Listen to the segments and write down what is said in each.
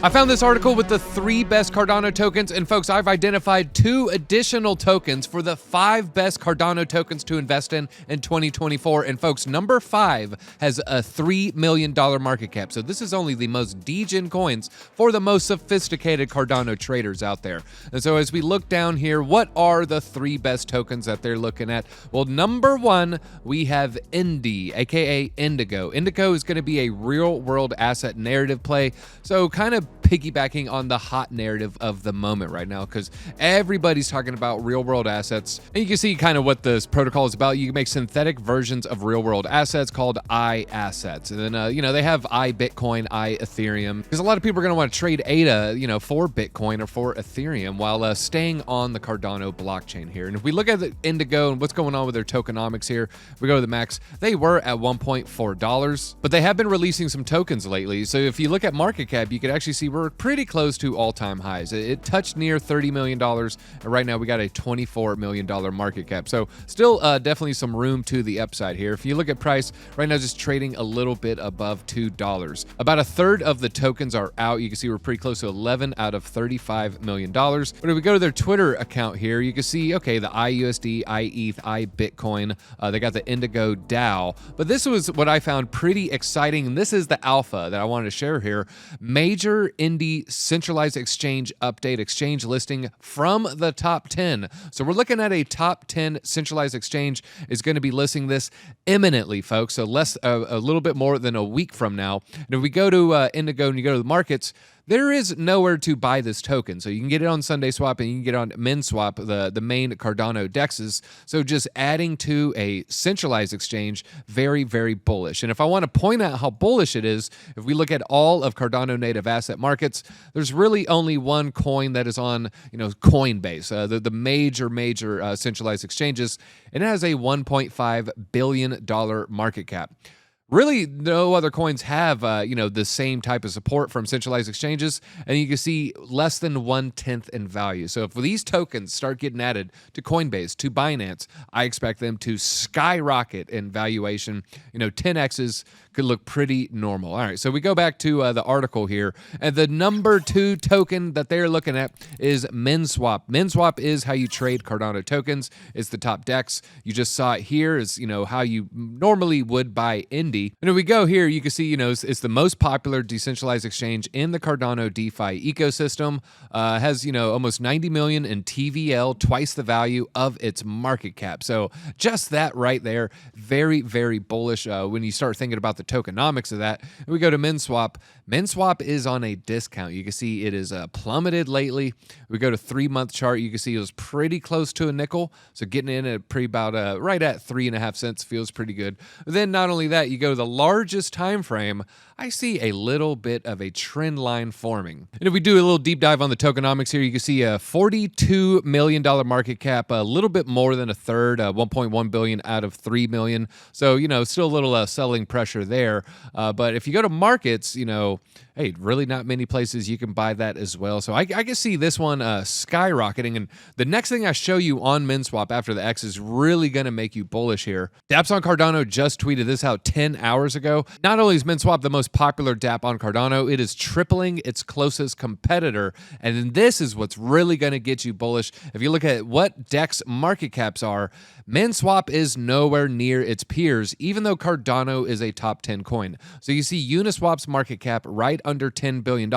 I found this article with the 3 best Cardano tokens, and folks, I've identified 2 additional tokens for the 5 best Cardano tokens to invest in 2024. And folks, number 5 has a $3 million market cap. So this is only the most degen coins for the most sophisticated Cardano traders out there. And so as we look down here, what are the 3 best tokens that they're looking at? Well, number 1, we have Indy, aka Indigo. Indigo is going to be a real world asset narrative play. So kind of piggybacking on the hot narrative of the moment right now, because everybody's talking about real world assets. And you can see kind of what this protocol is about. You can make synthetic versions of real world assets called I assets. And then, they have I Bitcoin, I Ethereum, because a lot of people are going to want to trade ADA, for Bitcoin or for Ethereum while staying on the Cardano blockchain here. And if we look at the Indigo and what's going on with their tokenomics here, we go to the max. They were at $1.4, but they have been releasing some tokens lately. So if you look at market cap, you could actually see we're pretty close to all-time highs. It touched near $30 million, and right now we got a $24 million market cap. So still definitely some room to the upside here. If you look at price, right now just trading a little bit above $2. About a third of the tokens are out. You can see we're pretty close to 11 out of $35 million. But if we go to their Twitter account here, you can see, okay, the IUSD, IETH, iBitcoin, they got the Indigo DAO. But this was what I found pretty exciting, and this is the alpha that I wanted to share here. Major Indy centralized exchange update, exchange listing from the top 10. So we're looking at a top 10 centralized exchange is going to be listing this imminently, folks. So a little bit more than a week from now. And if we go to Indigo and you go to the markets, there is nowhere to buy this token. So you can get it on Sunday Swap and you can get it on Minswap, the main Cardano dexes. So just adding to a centralized exchange, very, very bullish. And if I want to point out how bullish it is, if we look at all of Cardano native asset markets, there's really only one coin that is on, Coinbase, the major centralized exchanges, and it has a $1.5 billion market cap. Really, no other coins have, the same type of support from centralized exchanges, and you can see less than 1/10 in value. So if these tokens start getting added to Coinbase, to Binance, I expect them to skyrocket in valuation. 10x's could look pretty normal. All right, so we go back to the article here, and the number 2 token that they're looking at is Minswap. Minswap is how you trade Cardano tokens. It's the top dex. You just saw it here is, how you normally would buy Indy. And if we go here, you can see, it's the most popular decentralized exchange in the Cardano DeFi ecosystem. Has, almost 90 million in TVL, twice the value of its market cap. So just that right there, very, very bullish when you start thinking about the tokenomics of that. And we go to Minswap. Minswap is on a discount. You can see it is plummeted lately. We go to 3-month chart. You can see it was pretty close to a nickel. So getting in at about right at 3.5 cents feels pretty good. But then not only that, you go to the largest time frame, I see a little bit of a trend line forming. And if we do a little deep dive on the tokenomics here, you can see a $42 million market cap, a little bit more than a third, 1.1 billion out of 3 million. So, still a little selling pressure there. But if you go to markets, hey, really not many places you can buy that as well. So I can see this one skyrocketing. And the next thing I show you on Minswap after the X is really going to make you bullish here. Dapps on Cardano just tweeted this out 10 hours ago. Not only is Minswap the most popular dApp on Cardano, it is tripling its closest competitor. And then this is what's really going to get you bullish. If you look at what DEX market caps are, Minswap is nowhere near its peers, even though Cardano is a top 10 coin. So you see Uniswap's market cap right under $10 billion.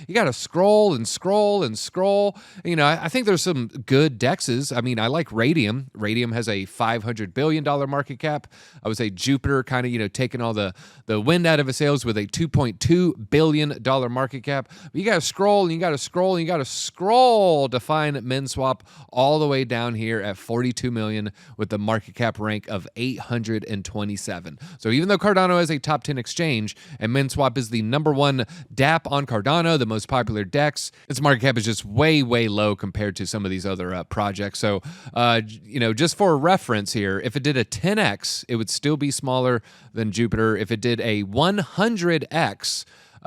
You got to scroll and scroll and scroll. I think there's some good DEXs. I mean, I like Radium. Radium has a $500 billion market cap. I would say Jupiter kind of, taking all the wind out of its sails with a $2.2 billion market cap. But you got to scroll and you got to scroll and you got to scroll to find Minswap all the way down here at 42 million with the market cap rank of 827. So even though Cardano is a top 10 exchange and Minswap is the number 1 dApp on Cardano, the most popular DEX, its market cap is just way, way low compared to some of these other projects. So, just for reference here, if it did a 10x, it would still be smaller than Jupiter. If it did a 100x,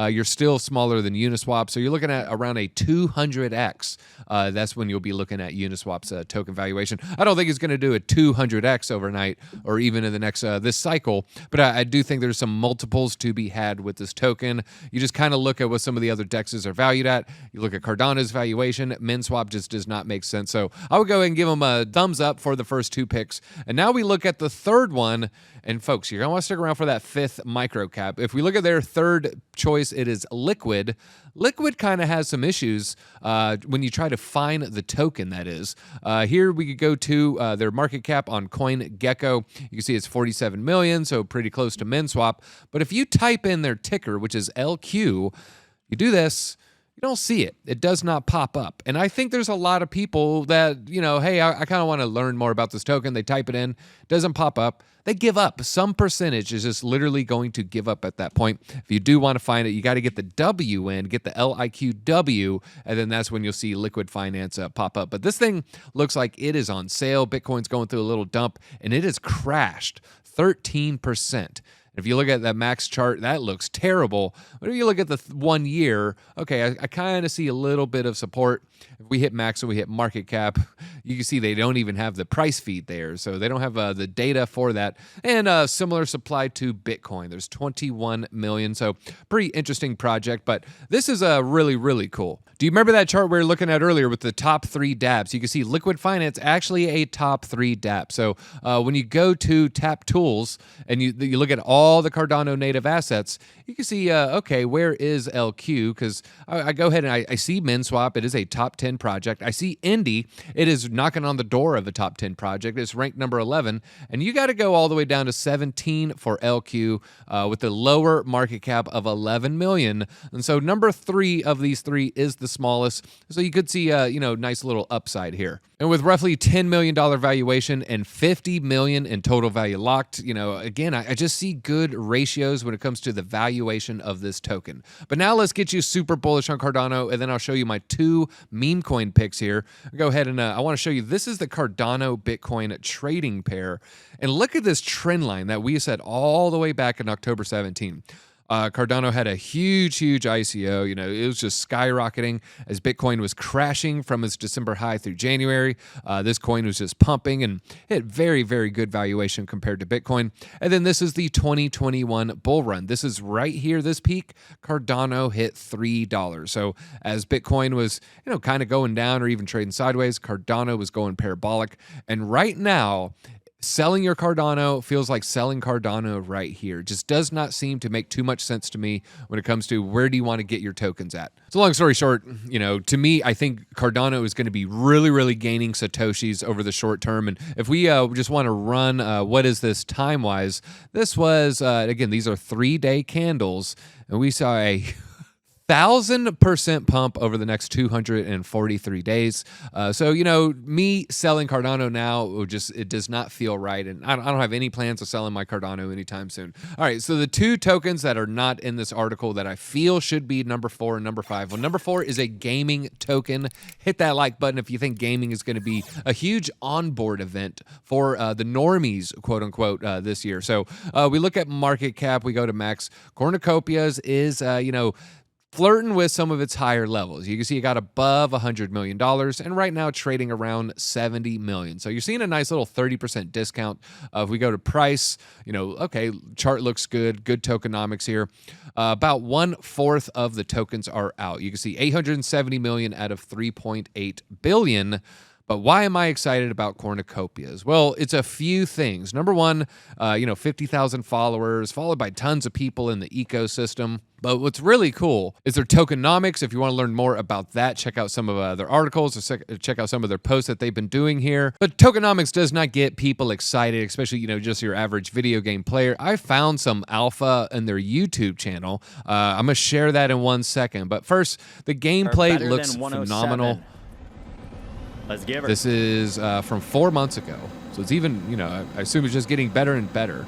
you're still smaller than Uniswap. So you're looking at around a 200x. That's when you'll be looking at Uniswap's token valuation. I don't think it's going to do a 200x overnight or even in the next this cycle, but I do think there's some multiples to be had with this token. You just kind of look at what some of the other DEXs are valued at. You look at Cardano's valuation. Minswap just does not make sense. So I would go ahead and give them a thumbs up for the first two picks. And now we look at the third one. And folks, you're going to want to stick around for that fifth micro cap. If we look at their third choice, it is Liqwid. Liqwid kind of has some issues when you try to find the token, that is. Here we could go to their market cap on CoinGecko. You can see it's 47 million, so pretty close to Minswap. But if you type in their ticker, which is LQ, you do this, you don't see it. It does not pop up. And I think there's a lot of people that, you know, hey, I kind of want to learn more about this token. They type it in, doesn't pop up. They give up. Some percentage is just literally going to give up at that point. If you do want to find it, you got to get the W in, get the LIQW, and then that's when you'll see Liquid Finance pop up. But this thing looks like it is on sale. Bitcoin's going through a little dump, and it has crashed 13%. If you look at that max chart, that looks terrible. But if you look at the 1 year, okay, I kind of see a little bit of support. If we hit max and we hit market cap, you can see they don't even have the price feed there. So they don't have the data for that. And similar supply to Bitcoin. There's 21 million. So pretty interesting project. But this is really, really cool. Do you remember that chart we were looking at earlier with the top 3 dApps? You can see Liquid Finance actually a top 3 dApp. So when you go to Tap Tools and you look at all the Cardano native assets, you can see, okay, where is LQ? Because I go ahead and I see Minswap. It is a top 10 project. I see Indy. It is knocking on the door of a top 10 project. It's ranked number 11. And you got to go all the way down to 17 for LQ with the lower market cap of 11 million. And so number 3 of these 3 is the smallest. So you could see, nice little upside here. And with roughly $10 million valuation and $50 million in total value locked, again, I just see good ratios when it comes to the valuation of this token. But now let's get you super bullish on Cardano, and then I'll show you my 2 meme coin picks here. I'll go ahead and I want to show you, this is the Cardano Bitcoin trading pair. And look at this trend line that we set all the way back in October 17. Cardano had a huge ICO. It was just skyrocketing as Bitcoin was crashing from its December high through January. This coin was just pumping and hit very, very good valuation compared to Bitcoin. And then this is the 2021 bull run. This is right here, this peak. Cardano hit $3. So as Bitcoin was, kind of going down or even trading sideways, Cardano was going parabolic. And right now, selling your Cardano feels like selling Cardano right here. Just does not seem to make too much sense to me when it comes to where do you want to get your tokens at. So long story short, to me, I think Cardano is going to be really, really gaining Satoshis over the short term. And if we just want to run, what is this time-wise? This was, again, these are 3-day candles, and we saw a 1,000% pump over the next 243 days. So, me selling Cardano now, it does not feel right. And I don't have any plans of selling my Cardano anytime soon. All right, so the 2 tokens that are not in this article that I feel should be number 4 and number 5. Well, number 4 is a gaming token. Hit that like button if you think gaming is going to be a huge onboard event for the normies, quote unquote, this year. So we look at market cap, we go to max. Cornucopias is, flirting with some of its higher levels. You can see it got above $100 million and right now trading around 70 million. So you're seeing a nice little 30% discount. If we go to price, okay, chart looks good tokenomics here. About 1/4 of the tokens are out. You can see 870 million out of 3.8 billion. But why am I excited about cornucopias? Well, it's a few things. Number one, 50,000 followers, followed by tons of people in the ecosystem. But what's really cool is their tokenomics. If you want to learn more about that, check out some of their articles or check out some of their posts that they've been doing here. But tokenomics does not get people excited, especially, just your average video game player. I found some alpha in their YouTube channel. I'm going to share that in 1 second. But first, the gameplay looks phenomenal. Let's give her. This is from 4 months ago. So it's even, I assume it's just getting better and better.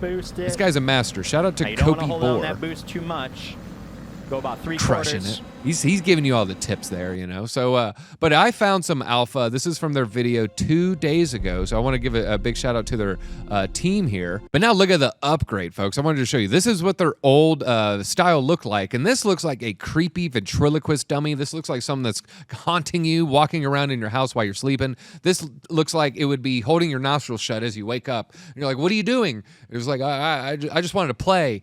Boost it. This guy's a master. Shout out to you don't Kobe want to hold on Boar. that boost too much. Go about 3/4. Crushing it. He's giving you all the tips there, you know. So, but I found some alpha. This is from their video 2 days ago. So I want to give a big shout out to their team here. But now look at the upgrade, folks. I wanted to show you. This is what their old style looked like. And this looks like a creepy ventriloquist dummy. This looks like something that's haunting you, walking around in your house while you're sleeping. This looks like it would be holding your nostrils shut as you wake up. And you're like, what are you doing? It was like, I just wanted to play.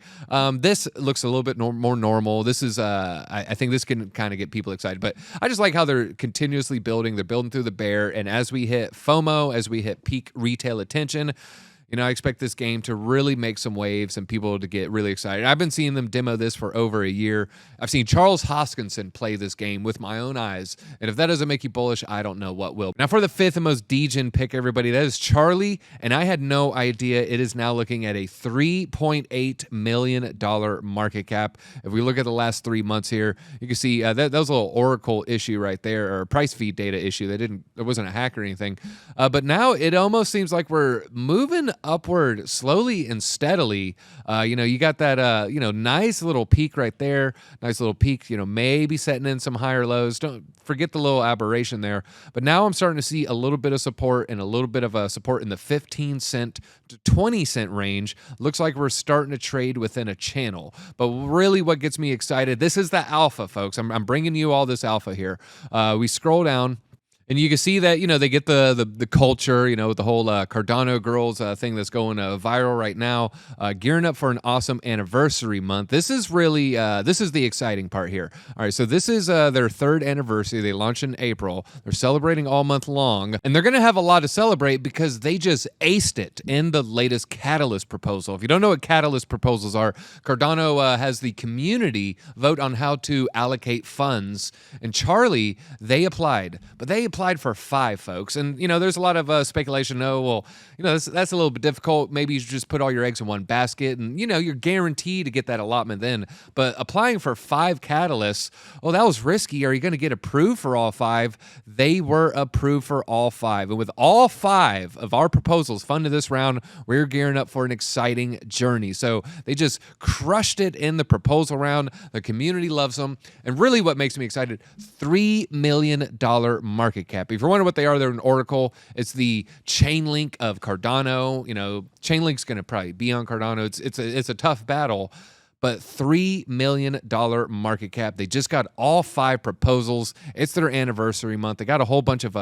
This looks a little bit more normal. This is, I think this can kind of get people excited, but I just like how they're continuously building. They're building through the bear, and as we hit FOMO, as we hit peak retail attention, you know, I expect this game to really make some waves and people to get really excited. I've been seeing them demo this for over a year. I've seen Charles Hoskinson play this game with my own eyes, and if that doesn't make you bullish, I don't know what will. Now for the fifth and most degen pick, everybody, that is Charlie, and I had no idea it is now looking at a $3.8 million market cap. If we look at the last 3 months here, you can see that was a little Oracle issue right there, or a price feed data issue. There wasn't a hack or anything, but now it almost seems like we're moving upward slowly and steadily. You know, you got that, you know, nice little peak right there. Nice little peak, you know, maybe setting in some higher lows. Don't forget the little aberration there. But now I'm starting to see a little bit of support and a little bit of support in the 15 cent to 20 cent range. Looks like we're starting to trade within a channel. But really what gets me excited, this is the alpha, folks. I'm bringing you all this alpha here. We scroll down, and you can see that, you know, they get the culture, you know, with the whole Cardano girls thing that's going viral right now, gearing up for an awesome anniversary month. This is really, this is the exciting part here. All right, so this is their third anniversary. They launched in April. They're celebrating all month long, and they're going to have a lot to celebrate because they just aced it in the latest Catalyst proposal. If you don't know what Catalyst proposals are, Cardano has the community vote on how to allocate funds, and Charlie, they applied, but they applied for 5, folks. And, you know, there's a lot of speculation. Oh, well, you know, that's a little bit difficult. Maybe you should just put all your eggs in one basket and, you know, you're guaranteed to get that allotment then. But applying for 5 catalysts, well, that was risky. Are you going to get approved for all 5? They were approved for all 5. And with all 5 of our proposals funded this round, we're gearing up for an exciting journey. So they just crushed it in the proposal round. The community loves them. And really what makes me excited, $3 million market cap. If you're wondering what they are, they're an Oracle. It's the chain link of Cardano. You know, chain link's going to probably be on Cardano. It's a tough battle, but $3 million market cap. They just got all 5 proposals. It's their anniversary month. They got a whole bunch of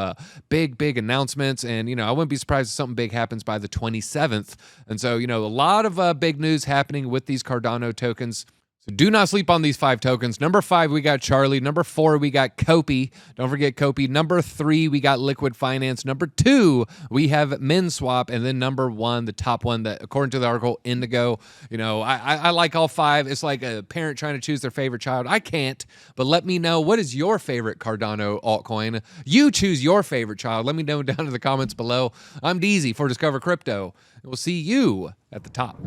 big announcements, and you know, I wouldn't be surprised if something big happens by the 27th. And so, you know, a lot of big news happening with these Cardano tokens. So do not sleep on these 5 tokens. Number 5, we got Charlie. Number 4, we got Kopi. Don't forget Kopi. Number 3, we got Liqwid Finance. Number 2, we have Minswap. And then number 1, the top one, that according to the article, Indigo. You know, I like all 5. It's like a parent trying to choose their favorite child. I can't, but let me know, what is your favorite Cardano altcoin? You choose your favorite child. Let me know down in the comments below. I'm Deezy for Discover Crypto. We'll see you at the top.